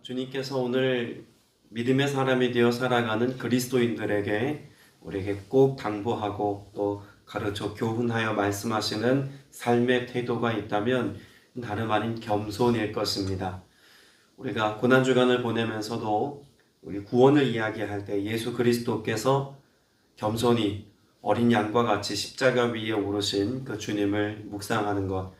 주님께서 오늘 믿음의 사람이 되어 살아가는 그리스도인들에게 우리에게 꼭 당부하고 또 가르쳐 교훈하여 말씀하시는 삶의 태도가 있다면 다름 아닌 겸손일 것입니다. 우리가 고난주간을 보내면서도 우리 구원을 이야기할 때 예수 그리스도께서 겸손히 어린 양과 같이 십자가 위에 오르신 그 주님을 묵상하는 것,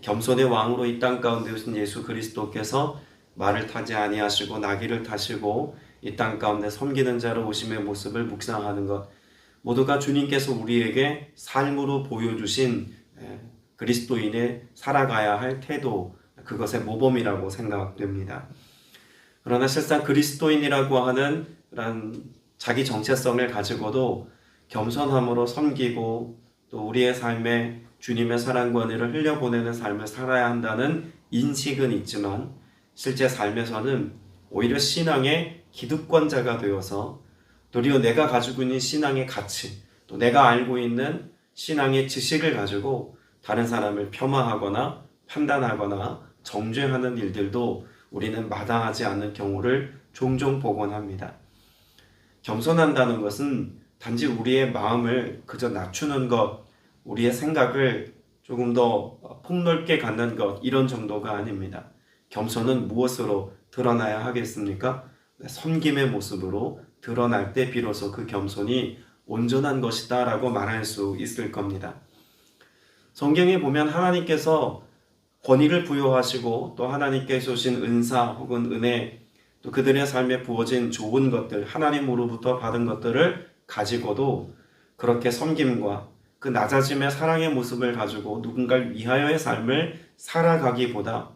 겸손의 왕으로 이 땅 가운데 오신 예수 그리스도께서 말을 타지 아니하시고 나귀를 타시고 이 땅 가운데 섬기는 자로 오심의 모습을 묵상하는 것, 모두가 주님께서 우리에게 삶으로 보여주신 그리스도인의 살아가야 할 태도, 그것의 모범이라고 생각됩니다. 그러나 실상 그리스도인이라고 하는 그런 자기 정체성을 가지고도 겸손함으로 섬기고 또 우리의 삶에 주님의 사랑과 은혜를 흘려보내는 삶을 살아야 한다는 인식은 있지만 실제 삶에서는 오히려 신앙의 기득권자가 되어서 도리어 내가 가지고 있는 신앙의 가치, 또 내가 알고 있는 신앙의 지식을 가지고 다른 사람을 폄하하거나 판단하거나 정죄하는 일들도 우리는 마다하지 않는 경우를 종종 보곤 합니다. 겸손한다는 것은 단지 우리의 마음을 그저 낮추는 것, 우리의 생각을 조금 더 폭넓게 갖는 것, 이런 정도가 아닙니다. 겸손은 무엇으로 드러나야 하겠습니까? 섬김의 모습으로 드러날 때 비로소 그 겸손이 온전한 것이다 라고 말할 수 있을 겁니다. 성경에 보면 하나님께서 권위를 부여하시고 또 하나님께서 주신 은사 혹은 은혜, 또 그들의 삶에 부어진 좋은 것들, 하나님으로부터 받은 것들을 가지고도 그렇게 섬김과 그 낮아짐의 사랑의 모습을 가지고 누군가를 위하여의 삶을 살아가기보다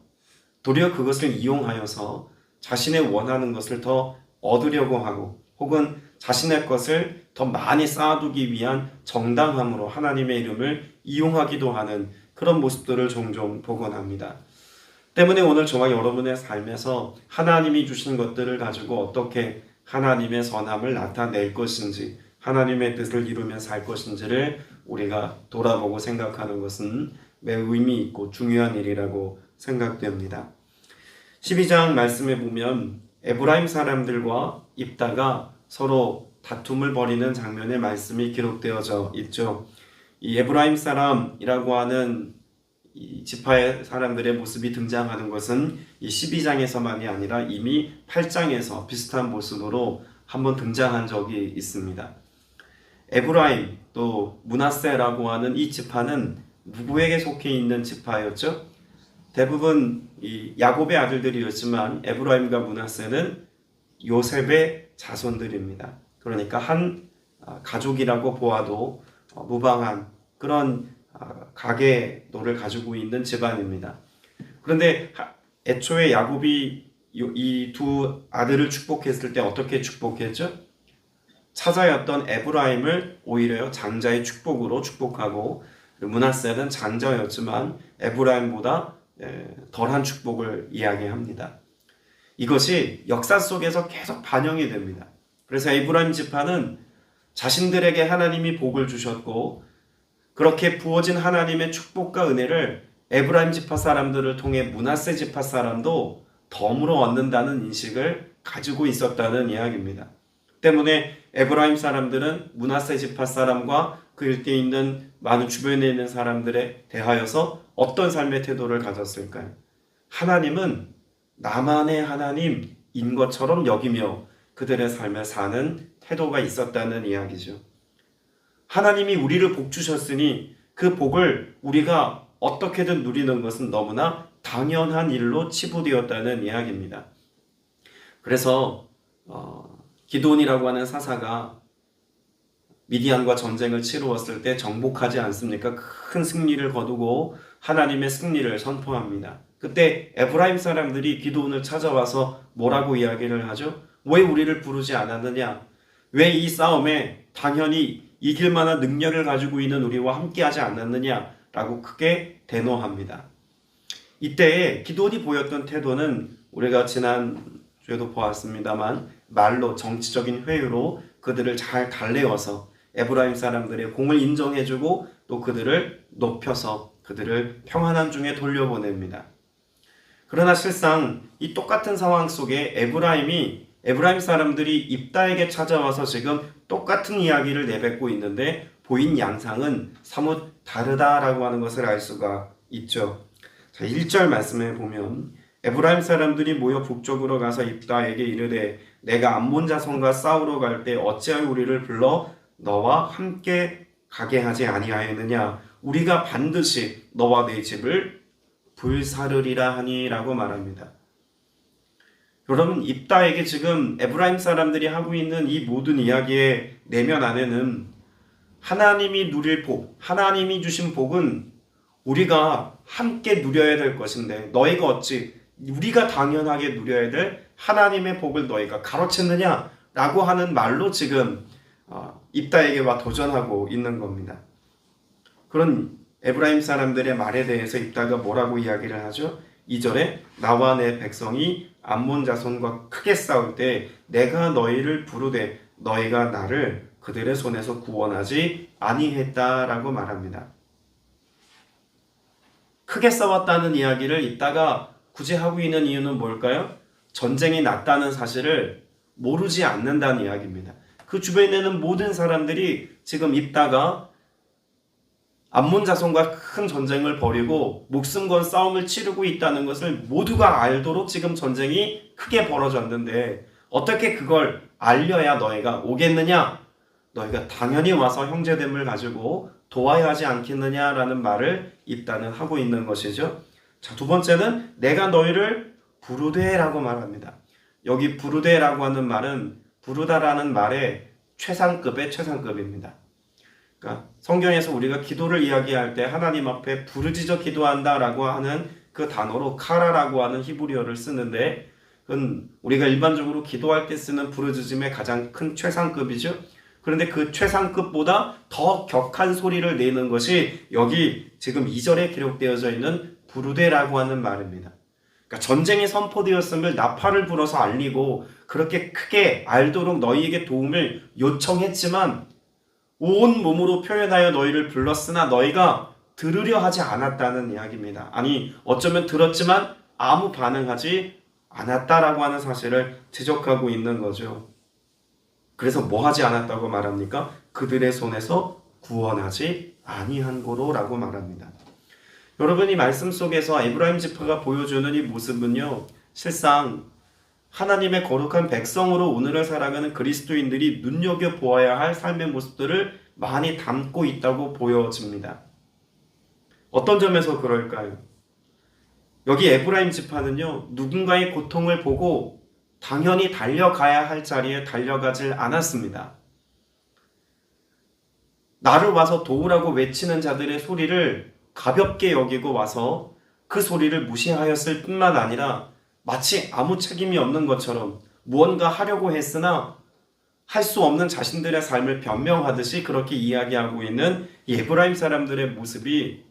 도리어 그것을 이용하여서 자신의 원하는 것을 더 얻으려고 하고 혹은 자신의 것을 더 많이 쌓아두기 위한 정당함으로 하나님의 이름을 이용하기도 하는 그런 모습들을 종종 보곤 합니다. 때문에 오늘 저와 여러분의 삶에서 하나님이 주신 것들을 가지고 어떻게 하나님의 선함을 나타낼 것인지, 하나님의 뜻을 이루며 살 것인지를 우리가 돌아보고 생각하는 것은 매우 의미 있고 중요한 일이라고 생각됩니다. 12장 말씀에 보면 에브라임 사람들과 입다가 서로 다툼을 벌이는 장면의 말씀이 기록되어져 있죠. 이 에브라임 사람이라고 하는 이 지파의 사람들의 모습이 등장하는 것은 이 12장에서만이 아니라 이미 8장에서 비슷한 모습으로 한번 등장한 적이 있습니다. 에브라임 또 므낫세라고 하는 이 지파는 누구에게 속해 있는 지파였죠? 대부분 이 야곱의 아들들이었지만 에브라임과 므낫세는 요셉의 자손들입니다. 그러니까 한 가족이라고 보아도 무방한 그런 가계도를 가지고 있는 집안입니다. 그런데 애초에 야곱이 이 두 아들을 축복했을 때 어떻게 축복했죠? 차자였던 에브라임을 오히려 장자의 축복으로 축복하고 므낫세는 장자였지만 에브라임보다 덜한 축복을 이야기합니다. 이것이 역사 속에서 계속 반영이 됩니다. 그래서 에브라임 지파는 자신들에게 하나님이 복을 주셨고 그렇게 부어진 하나님의 축복과 은혜를 에브라임 지파 사람들을 통해 므낫세 지파 사람도 덤으로 얻는다는 인식을 가지고 있었다는 이야기입니다. 때문에 에브라임 사람들은 므낫세 지파 사람과 그 일대에 있는 많은 주변에 있는 사람들에 대하여서 어떤 삶의 태도를 가졌을까요? 하나님은 나만의 하나님인 것처럼 여기며 그들의 삶을 사는 태도가 있었다는 이야기죠. 하나님이 우리를 복 주셨으니 그 복을 우리가 어떻게든 누리는 것은 너무나 당연한 일로 치부되었다는 이야기입니다. 그래서 기드온이라고 하는 사사가 미디안과 전쟁을 치루었을 때 정복하지 않습니까? 큰 승리를 거두고 하나님의 승리를 선포합니다. 그때 에브라임 사람들이 기드온을 찾아와서 뭐라고 이야기를 하죠? 왜 우리를 부르지 않았느냐? 왜 이 싸움에 당연히 이길 만한 능력을 가지고 있는 우리와 함께하지 않았느냐? 라고 크게 대노합니다. 이때에 기드온이 보였던 태도는 우리가 지난주에도 보았습니다만 말로 정치적인 회유로 그들을 잘 달래어서 에브라임 사람들의 공을 인정해주고 또 그들을 높여서 그들을 평안한 중에 돌려보냅니다. 그러나 실상 이 똑같은 상황 속에 에브라임 사람들이 입다에게 찾아와서 지금 똑같은 이야기를 내뱉고 있는데 보인 양상은 사뭇 다르다라고 하는 것을 알 수가 있죠. 자, 1절 말씀에 보면 에브라임 사람들이 모여 북쪽으로 가서 입다에게 이르되 내가 암몬 자손과 싸우러 갈 때 어찌하여 우리를 불러 너와 함께 가게 하지 아니하였느냐 우리가 반드시 너와 내 집을 불사르리라 하니라고 말합니다. 여러분, 입다에게 지금 에브라임 사람들이 하고 있는 이 모든 이야기의 내면 안에는 하나님이 누릴 복, 하나님이 주신 복은 우리가 함께 누려야 될 것인데 너희가 어찌 우리가 당연하게 누려야 될 하나님의 복을 너희가 가로챘느냐 라고 하는 말로 지금 입다에게와 도전하고 있는 겁니다. 그런 에브라임 사람들의 말에 대해서 입다가 뭐라고 이야기를 하죠? 2절에 나와 내 백성이 암몬 자손과 크게 싸울 때 내가 너희를 부르되 너희가 나를 그들의 손에서 구원하지 아니했다라고 말합니다. 크게 싸웠다는 이야기를 입다가 굳이 하고 있는 이유는 뭘까요? 전쟁이 났다는 사실을 모르지 않는다는 이야기입니다. 그 주변에 있는 모든 사람들이 지금 입다가 암몬 자손과 큰 전쟁을 벌이고 목숨 건 싸움을 치르고 있다는 것을 모두가 알도록 지금 전쟁이 크게 벌어졌는데 어떻게 그걸 알려야 너희가 오겠느냐? 너희가 당연히 와서 형제됨을 가지고 도와야 하지 않겠느냐라는 말을 입다는 하고 있는 것이죠. 자, 두 번째는 내가 너희를 부르되라고 말합니다. 여기 부르되라고 하는 말은 부르다라는 말의 최상급의 최상급입니다. 그러니까 성경에서 우리가 기도를 이야기할 때 하나님 앞에 부르짖어 기도한다라고 하는 그 단어로 카라라고 하는 히브리어를 쓰는데 그건 우리가 일반적으로 기도할 때 쓰는 부르짖음의 가장 큰 최상급이죠. 그런데 그 최상급보다 더 격한 소리를 내는 것이 여기 지금 2절에 기록되어져 있는 부르되라고 하는 말입니다. 그러니까 전쟁이 선포되었음을 나팔을 불어서 알리고 그렇게 크게 알도록 너희에게 도움을 요청했지만 온 몸으로 표현하여 너희를 불렀으나 너희가 들으려 하지 않았다는 이야기입니다. 아니 어쩌면 들었지만 아무 반응하지 않았다라고 하는 사실을 지적하고 있는 거죠. 그래서 뭐 하지 않았다고 말합니까? 그들의 손에서 구원하지 아니한 고로라고 말합니다. 여러분, 이 말씀 속에서 에브라임 지파가 보여주는 이 모습은요, 실상 하나님의 거룩한 백성으로 오늘을 살아가는 그리스도인들이 눈여겨보아야 할 삶의 모습들을 많이 담고 있다고 보여집니다. 어떤 점에서 그럴까요? 여기 에브라임 지파는요, 누군가의 고통을 보고 당연히 달려가야 할 자리에 달려가질 않았습니다. 나를 와서 도우라고 외치는 자들의 소리를 가볍게 여기고 와서 그 소리를 무시하였을 뿐만 아니라 마치 아무 책임이 없는 것처럼 무언가 하려고 했으나 할 수 없는 자신들의 삶을 변명하듯이 그렇게 이야기하고 있는 이 에브라임 사람들의 모습이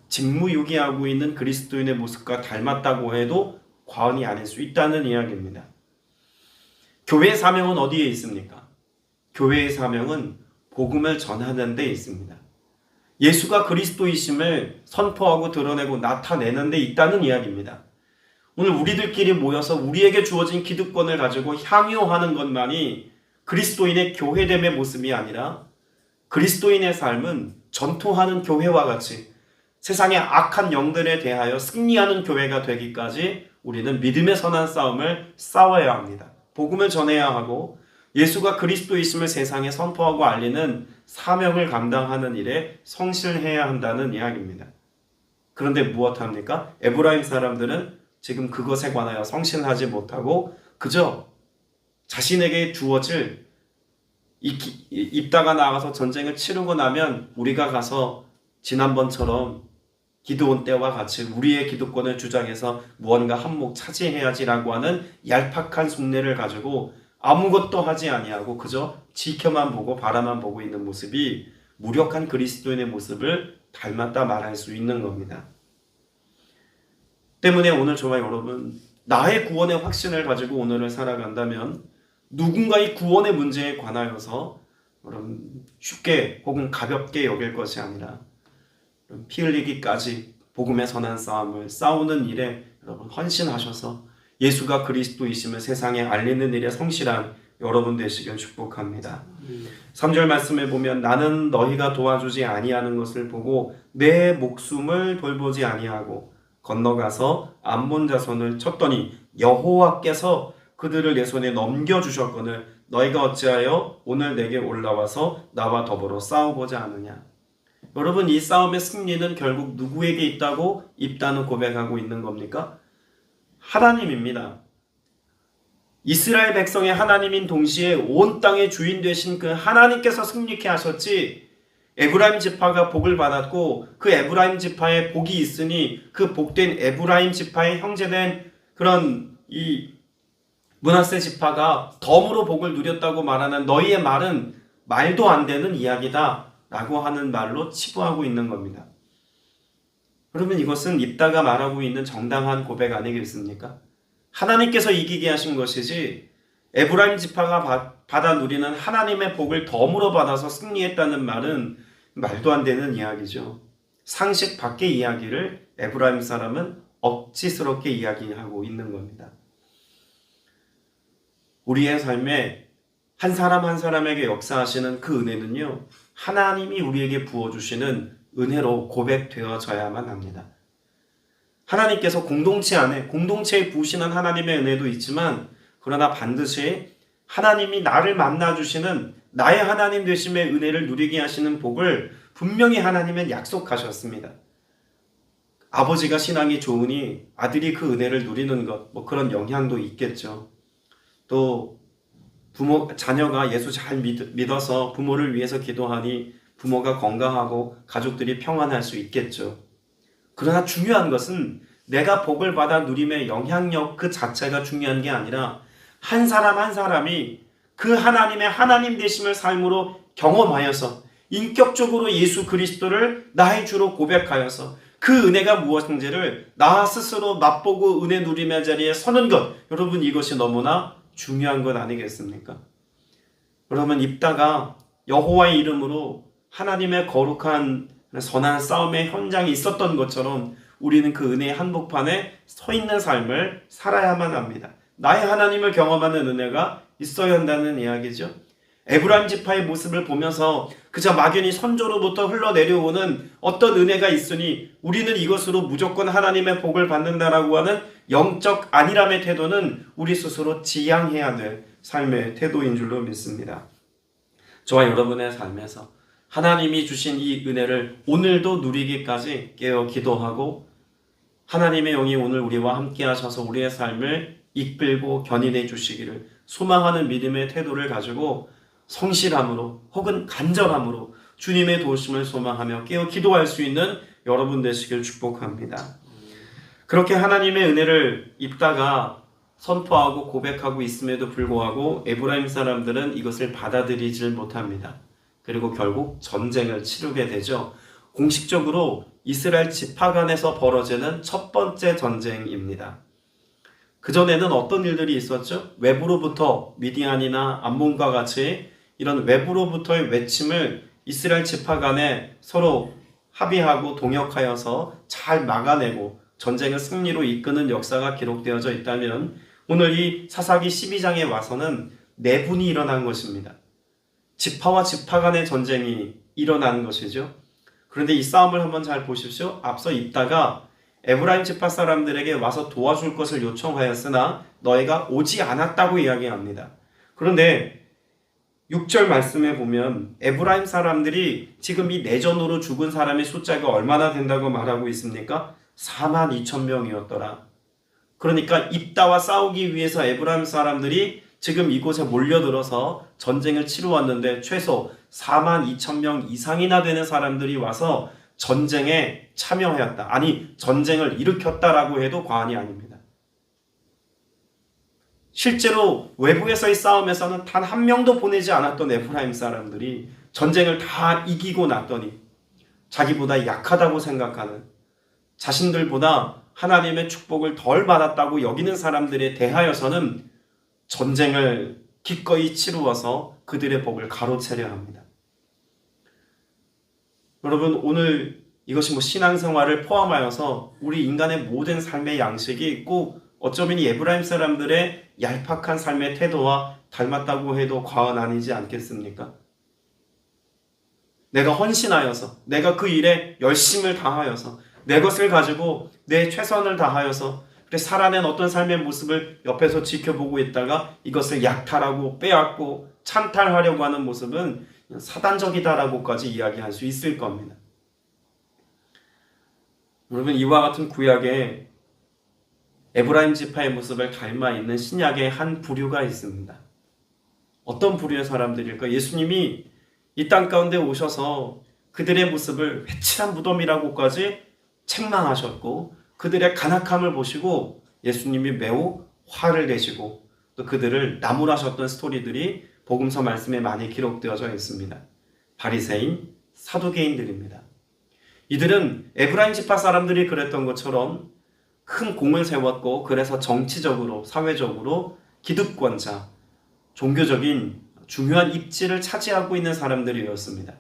직무유기하고 있는 그리스도인의 모습과 닮았다고 해도 과언이 아닐 수 있다는 이야기입니다. 교회의 사명은 어디에 있습니까? 교회의 사명은 복음을 전하는 데 있습니다. 예수가 그리스도이심을 선포하고 드러내고 나타내는 데 있다는 이야기입니다. 오늘 우리들끼리 모여서 우리에게 주어진 기득권을 가지고 향유하는 것만이 그리스도인의 교회됨의 모습이 아니라 그리스도인의 삶은 전투하는 교회와 같이 세상의 악한 영들에 대하여 승리하는 교회가 되기까지 우리는 믿음의 선한 싸움을 싸워야 합니다. 복음을 전해야 하고 예수가 그리스도이심을 세상에 선포하고 알리는 사명을 감당하는 일에 성실해야 한다는 이야기입니다. 그런데 무엇합니까? 에브라임 사람들은 지금 그것에 관하여 성실하지 못하고 그저 자신에게 주어질 입다가 나가서 전쟁을 치르고 나면 우리가 가서 지난번처럼 기드온 때와 같이 우리의 기득권을 주장해서 무언가 한몫 차지해야지라고 하는 얄팍한 속내를 가지고 아무것도 하지 아니하고 그저 지켜만 보고 바라만 보고 있는 모습이 무력한 그리스도인의 모습을 닮았다 말할 수 있는 겁니다. 때문에 오늘 저와 여러분, 나의 구원의 확신을 가지고 오늘을 살아간다면 누군가의 구원의 문제에 관하여서 여러분 쉽게 혹은 가볍게 여길 것이 아니라 피 흘리기까지 복음의 선한 싸움을 싸우는 일에 여러분 헌신하셔서 예수가 그리스도이심을 세상에 알리는 일에 성실한 여러분 되시길 축복합니다. 3절 말씀에 보면 나는 너희가 도와주지 아니하는 것을 보고 내 목숨을 돌보지 아니하고 건너가서 암몬 자손을 쳤더니 여호와께서 그들을 내 손에 넘겨주셨거늘 너희가 어찌하여 오늘 내게 올라와서 나와 더불어 싸워보자 하느냐. 여러분, 이 싸움의 승리는 결국 누구에게 있다고 입다는 고백하고 있는 겁니까? 하나님입니다. 이스라엘 백성의 하나님인 동시에 온 땅의 주인 되신 그 하나님께서 승리케 하셨지, 에브라임 지파가 복을 받았고 그 에브라임 지파에 복이 있으니 그 복된 에브라임 지파의 형제된 그런 이 므낫세 지파가 덤으로 복을 누렸다고 말하는 너희의 말은 말도 안 되는 이야기다 라고 하는 말로 치부하고 있는 겁니다. 그러면 이것은 입다가 말하고 있는 정당한 고백 아니겠습니까? 하나님께서 이기게 하신 것이지 에브라임 지파가 받아 누리는 하나님의 복을 덤으로 받아서 승리했다는 말은 말도 안 되는 이야기죠. 상식 밖의 이야기를 에브라임 사람은 억지스럽게 이야기하고 있는 겁니다. 우리의 삶에 한 사람 한 사람에게 역사하시는 그 은혜는요, 하나님이 우리에게 부어주시는 은혜로 고백되어져야만 합니다. 하나님께서 공동체 안에 공동체에 부으시는 하나님의 은혜도 있지만, 그러나 반드시 하나님이 나를 만나주시는 나의 하나님 되심의 은혜를 누리게 하시는 복을 분명히 하나님은 약속하셨습니다. 아버지가 신앙이 좋으니 아들이 그 은혜를 누리는 것, 그런 영향도 있겠죠. 또 자녀가 예수 잘 믿어서 부모를 위해서 기도하니 부모가 건강하고 가족들이 평안할 수 있겠죠. 그러나 중요한 것은 내가 복을 받아 누림의 영향력 그 자체가 중요한 게 아니라 한 사람 한 사람이 그 하나님의 하나님 되심을 삶으로 경험하여서 인격적으로 예수 그리스도를 나의 주로 고백하여서 그 은혜가 무엇인지를 나 스스로 맛보고 은혜 누림의 자리에 서는 것, 여러분 이것이 너무나 중요한 것 아니겠습니까? 그러면 입다가 여호와의 이름으로 하나님의 거룩한 선한 싸움의 현장이 있었던 것처럼 우리는 그 은혜의 한복판에 서 있는 삶을 살아야만 합니다. 나의 하나님을 경험하는 은혜가 있어야 한다는 이야기죠. 에브라임 지파의 모습을 보면서 그저 막연히 선조로부터 흘러내려오는 어떤 은혜가 있으니 우리는 이것으로 무조건 하나님의 복을 받는다라고 하는 영적 안일함의 태도는 우리 스스로 지양해야 될 삶의 태도인 줄로 믿습니다. 저와 여러분의 삶에서 하나님이 주신 이 은혜를 오늘도 누리기까지 깨어 기도하고 하나님의 영이 오늘 우리와 함께 하셔서 우리의 삶을 이끌고 견인해 주시기를 소망하는 믿음의 태도를 가지고 성실함으로 혹은 간절함으로 주님의 도우심을 소망하며 깨어 기도할 수 있는 여러분 되시길 축복합니다. 그렇게 하나님의 은혜를 입다가 선포하고 고백하고 있음에도 불구하고 에브라임 사람들은 이것을 받아들이질 못합니다. 그리고 결국 전쟁을 치르게 되죠. 공식적으로 이스라엘 지파 간에서 벌어지는 첫 번째 전쟁입니다. 그전에는 어떤 일들이 있었죠? 외부로부터 미디안이나 암몬과 같이 이런 외부로부터의 외침을 이스라엘 지파 간에 서로 합의하고 동역하여서 잘 막아내고 전쟁을 승리로 이끄는 역사가 기록되어져 있다면 오늘 이 사사기 12장에 와서는 내분이 일어난 것입니다. 지파와 지파 간의 전쟁이 일어난 것이죠. 그런데 이 싸움을 한번 잘 보십시오. 앞서 입다가 에브라임 지파 사람들에게 와서 도와줄 것을 요청하였으나 너희가 오지 않았다고 이야기합니다. 그런데 6절 말씀에 보면 에브라임 사람들이 지금 이 내전으로 죽은 사람의 숫자가 얼마나 된다고 말하고 있습니까? 42,000명이었더라. 그러니까 입다와 싸우기 위해서 에브라임 사람들이 지금 이곳에 몰려들어서 전쟁을 치러 왔는데 최소 42,000명 이상이나 되는 사람들이 와서 전쟁에 참여하였다. 아니, 전쟁을 일으켰다라고 해도 과언이 아닙니다. 실제로 외부에서의 싸움에서는 단 한 명도 보내지 않았던 에프라임 사람들이 전쟁을 다 이기고 났더니 자기보다 약하다고 생각하는, 자신들보다 하나님의 축복을 덜 받았다고 여기는 사람들에 대하여서는 전쟁을 기꺼이 치루어서 그들의 복을 가로채려 합니다. 여러분, 오늘 이것이 뭐 신앙생활을 포함하여서 우리 인간의 모든 삶의 양식이 꼭 어쩌면 이 에브라임 사람들의 얄팍한 삶의 태도와 닮았다고 해도 과언 아니지 않겠습니까? 내가 헌신하여서, 내가 그 일에 열심을 다하여서, 내 것을 가지고 내 최선을 다하여서 그래 살아낸 어떤 삶의 모습을 옆에서 지켜보고 있다가 이것을 약탈하고 빼앗고 찬탈하려고 하는 모습은 사단적이다라고까지 이야기할 수 있을 겁니다. 여러분, 이와 같은 구약에 에브라임 지파의 모습을 닮아 있는 신약의 한 부류가 있습니다. 어떤 부류의 사람들일까? 예수님이 이 땅 가운데 오셔서 그들의 모습을 회칠한 무덤이라고까지 책망하셨고 그들의 간악함을 보시고 예수님이 매우 화를 내시고 또 그들을 나무라셨던 스토리들이 복음서 말씀에 많이 기록되어져 있습니다. 바리새인, 사두개인들입니다. 이들은 에브라임 지파 사람들이 그랬던 것처럼 큰 공을 세웠고 그래서 정치적으로, 사회적으로 기득권자, 종교적인 중요한 입지를 차지하고 있는 사람들이었습니다.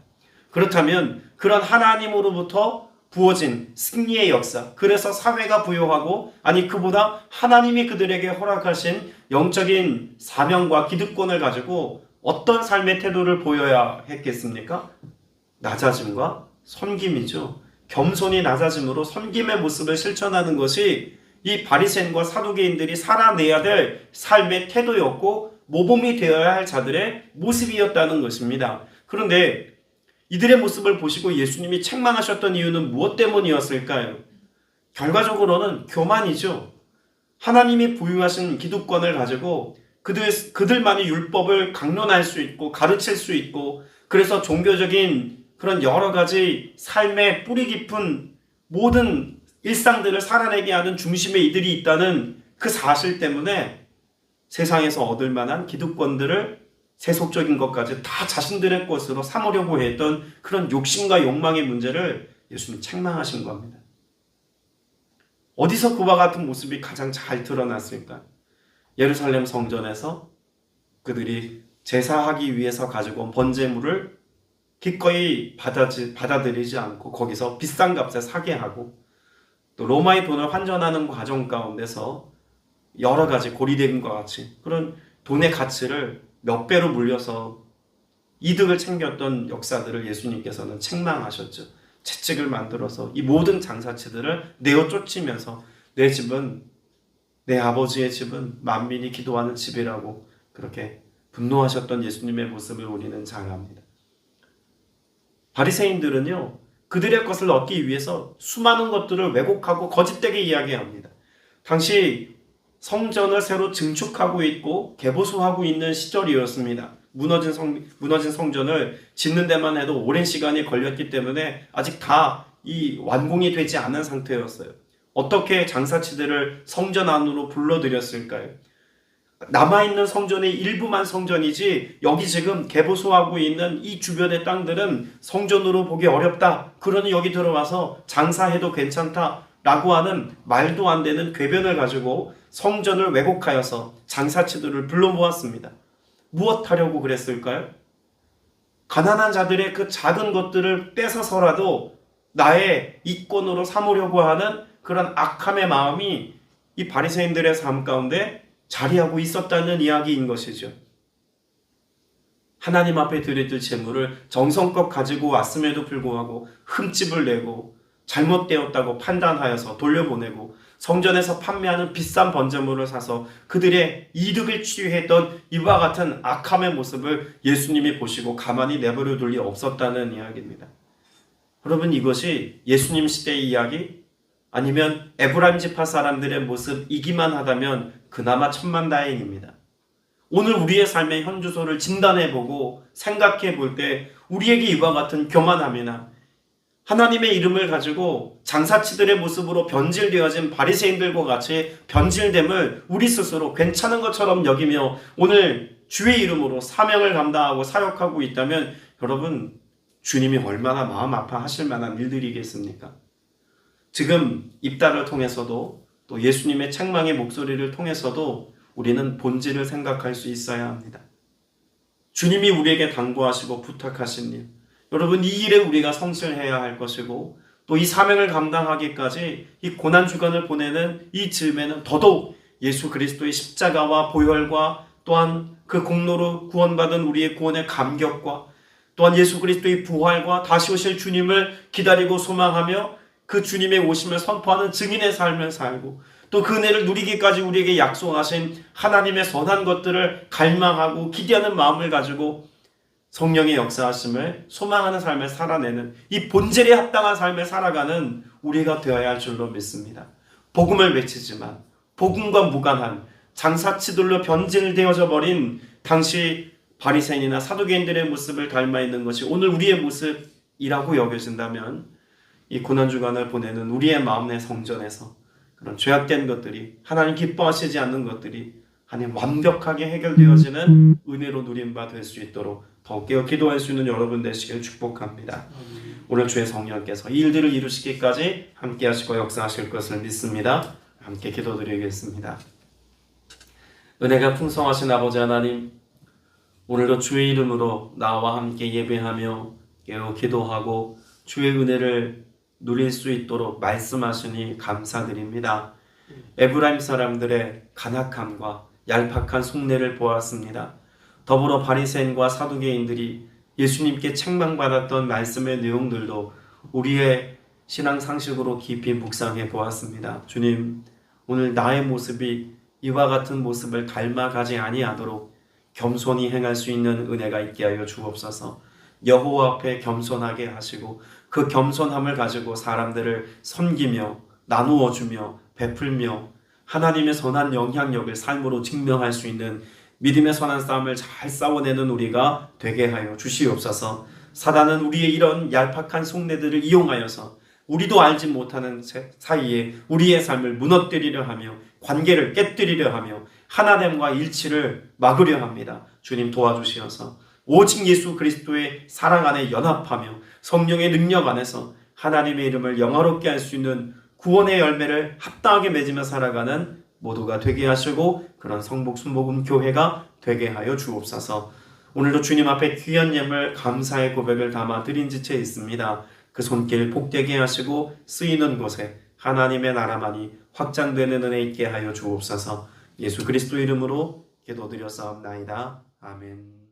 그렇다면 그런 하나님으로부터 부어진 승리의 역사, 그래서 사회가 부여하고 아니 그보다 하나님이 그들에게 허락하신 영적인 사명과 기득권을 가지고 어떤 삶의 태도를 보여야 했겠습니까? 낮아짐과 섬김이죠. 겸손히 낮아짐으로 섬김의 모습을 실천하는 것이 이 바리새인과 사두개인들이 살아내야 될 삶의 태도였고 모범이 되어야 할 자들의 모습이었다는 것입니다. 그런데 이들의 모습을 보시고 예수님이 책망하셨던 이유는 무엇 때문이었을까요? 결과적으로는 교만이죠. 하나님이 부유하신 기득권을 가지고 그들만이 율법을 강론할 수 있고 가르칠 수 있고 그래서 종교적인 그런 여러 가지 삶의 뿌리 깊은 모든 일상들을 살아내게 하는 중심에 이들이 있다는 그 사실 때문에 세상에서 얻을 만한 기득권들을 세속적인 것까지 다 자신들의 것으로 삼으려고 했던 그런 욕심과 욕망의 문제를 예수님 책망하신 겁니다. 어디서 그와 같은 모습이 가장 잘 드러났을까? 예루살렘 성전에서 그들이 제사하기 위해서 가지고 온 번제물을 기꺼이 받아들이지 않고 거기서 비싼 값에 사게 하고 또 로마의 돈을 환전하는 과정 가운데서 여러 가지 고리대금과 같이 그런 돈의 가치를 몇 배로 물려서 이득을 챙겼던 역사들을 예수님께서는 책망하셨죠. 채찍을 만들어서 이 모든 장사치들을 내어 쫓으면서 내 집은 내 아버지의 집은 만민이 기도하는 집이라고 그렇게 분노하셨던 예수님의 모습을 우리는 잘 압니다. 바리새인들은요, 그들의 것을 얻기 위해서 수많은 것들을 왜곡하고 거짓되게 이야기합니다. 당시 성전을 새로 증축하고 있고 개보수하고 있는 시절이었습니다. 무너진 성전을 짓는 데만 해도 오랜 시간이 걸렸기 때문에 아직 다 이 완공이 되지 않은 상태였어요. 어떻게 장사치들을 성전 안으로 불러들였을까요? 남아있는 성전의 일부만 성전이지 여기 지금 개보수하고 있는 이 주변의 땅들은 성전으로 보기 어렵다. 그러니 여기 들어와서 장사해도 괜찮다. 라고 하는 말도 안 되는 궤변을 가지고 성전을 왜곡하여서 장사치들을 불러 모았습니다. 무엇 하려고 그랬을까요? 가난한 자들의 그 작은 것들을 뺏어서라도 나의 이권으로 삼으려고 하는 그런 악함의 마음이 이 바리새인들의 삶 가운데 자리하고 있었다는 이야기인 것이죠. 하나님 앞에 드릴 재물을 정성껏 가지고 왔음에도 불구하고 흠집을 내고 잘못되었다고 판단하여서 돌려보내고 성전에서 판매하는 비싼 번제물을 사서 그들의 이득을 취했던 이와 같은 악함의 모습을 예수님이 보시고 가만히 내버려 둘 리 없었다는 이야기입니다. 여러분, 이것이 예수님 시대의 이야기 아니면 에브라임 지파 사람들의 모습이기만 하다면 그나마 천만다행입니다. 오늘 우리의 삶의 현주소를 진단해보고 생각해볼 때 우리에게 이와 같은 교만함이나 하나님의 이름을 가지고 장사치들의 모습으로 변질되어진 바리새인들과 같이 변질됨을 우리 스스로 괜찮은 것처럼 여기며 오늘 주의 이름으로 사명을 감당하고 사역하고 있다면 여러분, 주님이 얼마나 마음 아파하실 만한 일들이겠습니까? 지금 입다를 통해서도 또 예수님의 책망의 목소리를 통해서도 우리는 본질을 생각할 수 있어야 합니다. 주님이 우리에게 당부하시고 부탁하신 일, 여러분, 이 일에 우리가 성실해야 할 것이고 또 이 사명을 감당하기까지 이 고난주간을 보내는 이 즈음에는 더더욱 예수 그리스도의 십자가와 보혈과 또한 그 공로로 구원받은 우리의 구원의 감격과 또한 예수 그리스도의 부활과 다시 오실 주님을 기다리고 소망하며 그 주님의 오심을 선포하는 증인의 삶을 살고 또 그 은혜를 누리기까지 우리에게 약속하신 하나님의 선한 것들을 갈망하고 기대하는 마음을 가지고 성령의 역사하심을 소망하는 삶을 살아내는 이 본질에 합당한 삶을 살아가는 우리가 되어야 할 줄로 믿습니다. 복음을 외치지만 복음과 무관한 장사치들로 변질되어져 버린 당시 바리새인이나 사두개인들의 모습을 닮아 있는 것이 오늘 우리의 모습이라고 여겨진다면 이 고난주간을 보내는 우리의 마음의 성전에서 그런 죄악된 것들이 하나님 기뻐하시지 않는 것들이 하나님 완벽하게 해결되어지는 은혜로 누린 바 될 수 있도록 더 깨어 기도할 수 있는 여러분 되시길 축복합니다. 오늘 주의 성령께서 이 일들을 이루시기까지 함께 하시고 역사하실 것을 믿습니다. 함께 기도드리겠습니다. 은혜가 풍성하신 아버지 하나님, 오늘도 주의 이름으로 나와 함께 예배하며 깨어 기도하고 주의 은혜를 누릴 수 있도록 말씀하시니 감사드립니다. 에브라임 사람들의 간악함과 얄팍한 속내를 보았습니다. 더불어 바리새인과 사두개인들이 예수님께 책망받았던 말씀의 내용들도 우리의 신앙 상식으로 깊이 묵상해 보았습니다. 주님, 오늘 나의 모습이 이와 같은 모습을 닮아가지 아니하도록 겸손히 행할 수 있는 은혜가 있게 하여 주옵소서. 여호와 앞에 겸손하게 하시고 그 겸손함을 가지고 사람들을 섬기며 나누어 주며 베풀며 하나님의 선한 영향력을 삶으로 증명할 수 있는 믿음의 선한 싸움을 잘 싸워내는 우리가 되게 하여 주시옵소서. 사단은 우리의 이런 얄팍한 속내들을 이용하여서 우리도 알지 못하는 사이에 우리의 삶을 무너뜨리려 하며 관계를 깨뜨리려 하며 하나됨과 일치를 막으려 합니다. 주님 도와주시어서 오직 예수 그리스도의 사랑 안에 연합하며 성령의 능력 안에서 하나님의 이름을 영화롭게 할 수 있는 구원의 열매를 합당하게 맺으며 살아가는 모두가 되게 하시고 그런 성복 순복음 교회가 되게 하여 주옵소서. 오늘도 주님 앞에 귀한 예물 감사의 고백을 담아 드린 지체 있습니다. 그 손길 복되게 하시고 쓰이는 곳에 하나님의 나라만이 확장되는 은혜 있게 하여 주옵소서. 예수 그리스도 이름으로 기도드렸사옵나이다. 아멘.